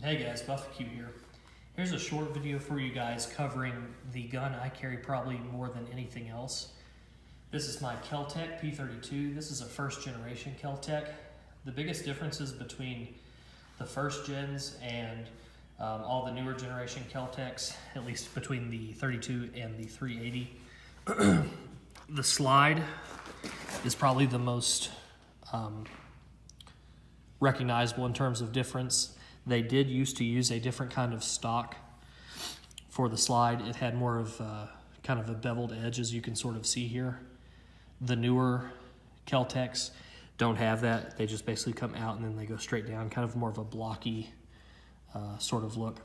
Hey guys, Buffaque here. Here's a short video for you guys covering the gun I carry probably more than anything else. This is my Kel Tec P-32. This is a first generation Kel Tec. The biggest differences between the first gens and all the newer generation Kel Tecs, at least between the 32 and the 380, the slide is probably the most recognizable in terms of difference. They did used to use a different kind of stock for the slide. It had more of kind of a beveled edge, as you can sort of see here. The newer Kel Tecs don't have that. They just basically come out and then they go straight down, kind of more of a blocky sort of look.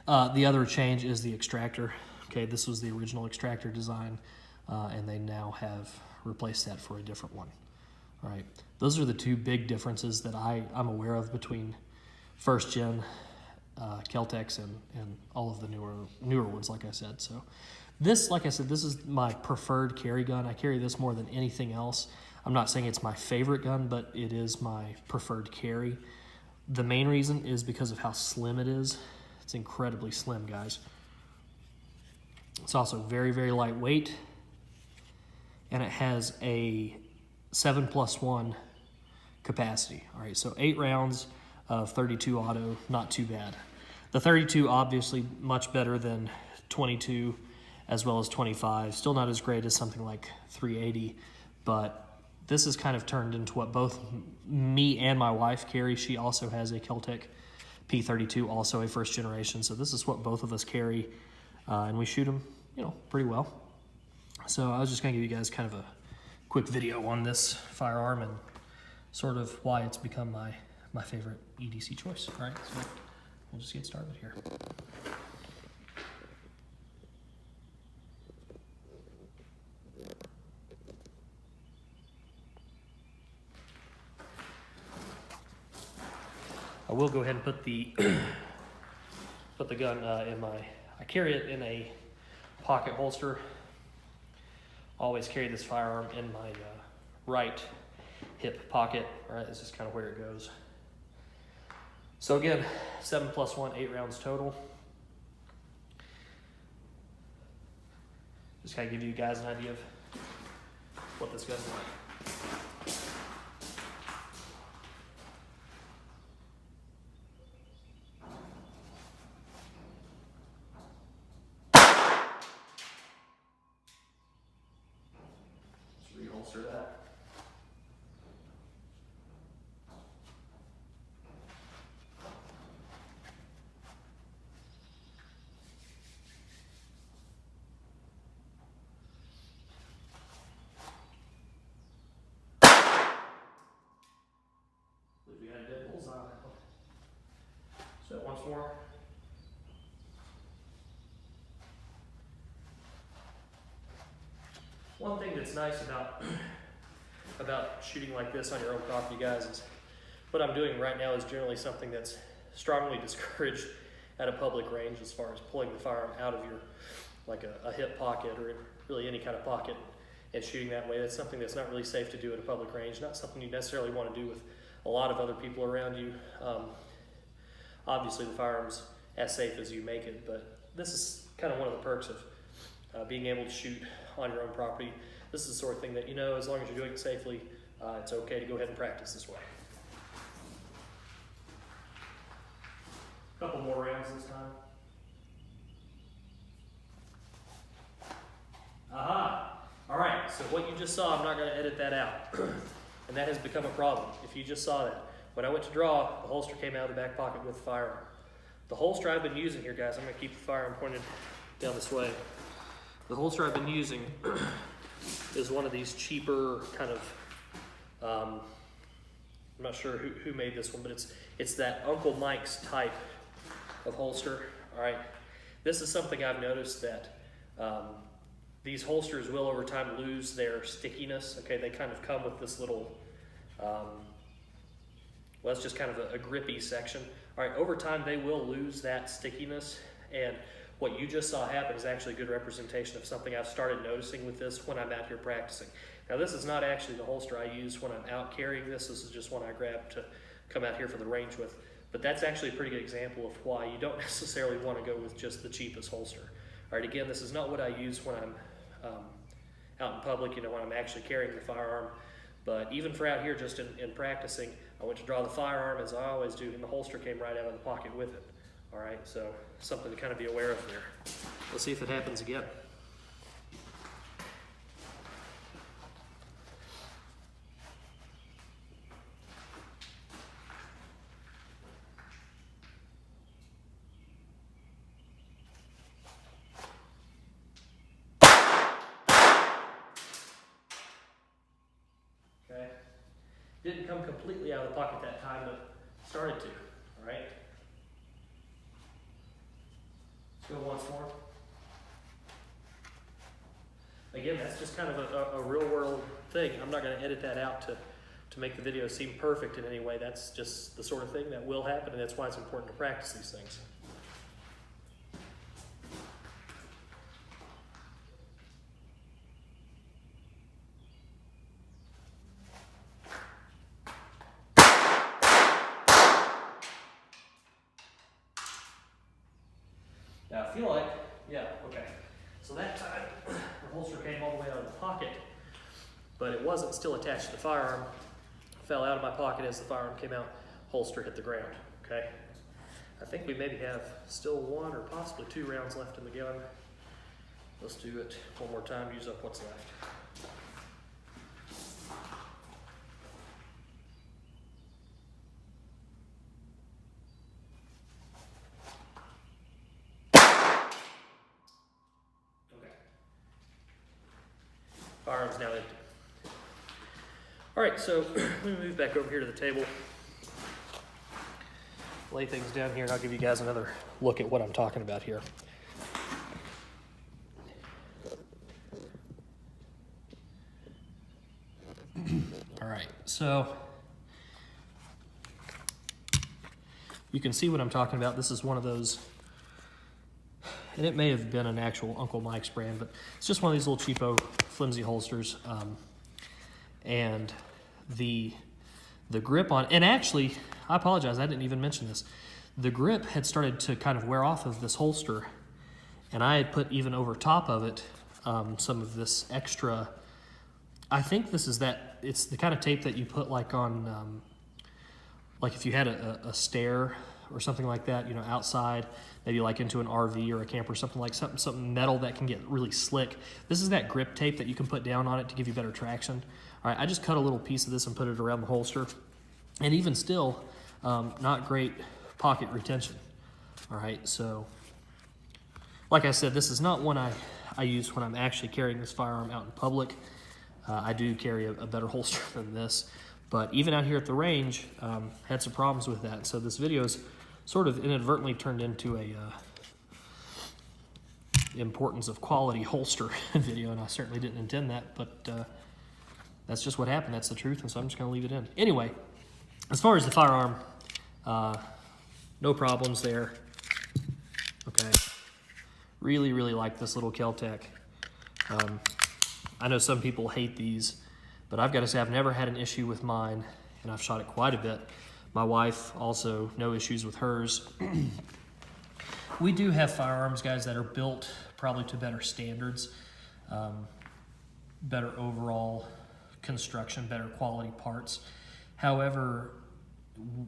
The other change is the extractor. Okay, this was the original extractor design, and they now have replaced that for a different one. All right, those are the two big differences that I'm aware of between first gen Kel Tecs and all of the newer ones, like I said. So this, like I said, this is my preferred carry gun. I carry this more than anything else. I'm not saying it's my favorite gun, but it is my preferred carry. The main reason is because of how slim it is. It's incredibly slim, guys. It's also very, very lightweight, and it has a 7+1 capacity. All right, so 8 rounds of 32 auto, not too bad. The 32 obviously much better than 22 as well as 25. Still not as great as something like 380, but this has kind of turned into what both me and my wife carry. She also has a Kel Tec P-32, also a first generation. So this is what both of us carry, and we shoot them, pretty well. So I was just gonna give you guys kind of a quick video on this firearm and sort of why it's become my favorite EDC choice. All right, so we'll just get started here. I will go ahead and put the gun in I carry it in a pocket holster. Always carry this firearm in my right hip pocket. All right, this is kind of where it goes. So again, 7+1, 8 rounds total. Just kind of give you guys an idea of what this gun's like. Let's reholster that. We got a dead bullseye on that one. So once more. One thing that's nice about shooting like this on your own property, guys, is what I'm doing right now is generally something that's strongly discouraged at a public range, as far as pulling the firearm out of your, like a hip pocket or really any kind of pocket and shooting that way. That's something that's not really safe to do at a public range, not something you necessarily want to do with a lot of other people around you. Obviously the firearm's as safe as you make it, but this is kind of one of the perks of being able to shoot on your own property. This is the sort of thing that, as long as you're doing it safely, it's okay to go ahead and practice this way. A couple more rounds this time. Aha! All right, so what you just saw, I'm not gonna edit that out. And that has become a problem. If you just saw that. When I went to draw, the holster came out of the back pocket with the firearm. The holster I've been using here, guys, I'm gonna keep the firearm pointed down this way. The holster I've been using is one of these cheaper kind of, I'm not sure who made this one, but it's that Uncle Mike's type of holster. All right, this is something I've noticed that these holsters will over time lose their stickiness. Okay, they kind of come with this little, well, it's just kind of a grippy section. All right, over time they will lose that stickiness, and what you just saw happen is actually a good representation of something I've started noticing with this when I'm out here practicing. Now this is not actually the holster I use when I'm out carrying this. This is just one I grabbed to come out here for the range with. But that's actually a pretty good example of why you don't necessarily want to go with just the cheapest holster. All right, again, this is not what I use when I'm out in public, you know, when I'm actually carrying the firearm. But even for out here, just in practicing, I went to draw the firearm as I always do, and the holster came right out of the pocket with it. All right, so something to kind of be aware of there. Let's see if it happens again. Okay, didn't come completely out of the pocket that time, but started to, all right? Let's go once more. Again, that's just kind of a real world thing. I'm not gonna edit that out to make the video seem perfect in any way. That's just the sort of thing that will happen, and that's why it's important to practice these things. Now I feel like, yeah, okay. So that time, the holster came all the way out of the pocket, but it wasn't still attached to the firearm. It fell out of my pocket as the firearm came out, holster hit the ground, okay? I think we maybe have still 1 or possibly 2 rounds left in the gun. Let's do it one more time, use up what's left. Firearm's now empty. All right, so let me move back over here to the table. Lay things down here and I'll give you guys another look at what I'm talking about here. All right, so you can see what I'm talking about. This is one of those, and it may have been an actual Uncle Mike's brand, but it's just one of these little cheapo flimsy holsters. And the grip on, and actually, I apologize, I didn't even mention this. The grip had started to kind of wear off of this holster, and I had put even over top of it some of this extra, I think this is it's the kind of tape that you put like on, like if you had a stair or something like that, you know, outside, maybe like into an RV or a camper, something metal that can get really slick. This is that grip tape that you can put down on it to give you better traction. All right, I just cut a little piece of this and put it around the holster, and even still, not great pocket retention. All right, so like I said, this is not one I use when I'm actually carrying this firearm out in public. I do carry a better holster than this, but even out here at the range, had some problems with that. So this video's sort of inadvertently turned into a importance of quality holster video, and I certainly didn't intend that, but that's just what happened. That's the truth, and so I'm just gonna leave it in. Anyway, as far as the firearm, no problems there. Okay, really, really like this little Kel Tec. I know some people hate these, but I've got to say I've never had an issue with mine, and I've shot it quite a bit. My wife also, no issues with hers. We do have firearms, guys, that are built probably to better standards, better overall construction, better quality parts. However,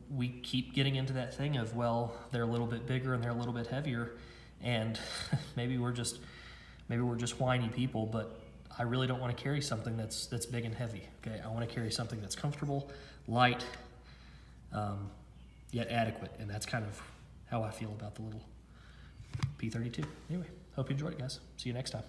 we keep getting into that thing of, well, they're a little bit bigger and they're a little bit heavier, and maybe we're just whiny people, but I really don't want to carry something that's big and heavy. Okay, I want to carry something that's comfortable, light, yet adequate, and that's kind of how I feel about the little P-32. Anyway, hope you enjoyed it, guys. See you next time.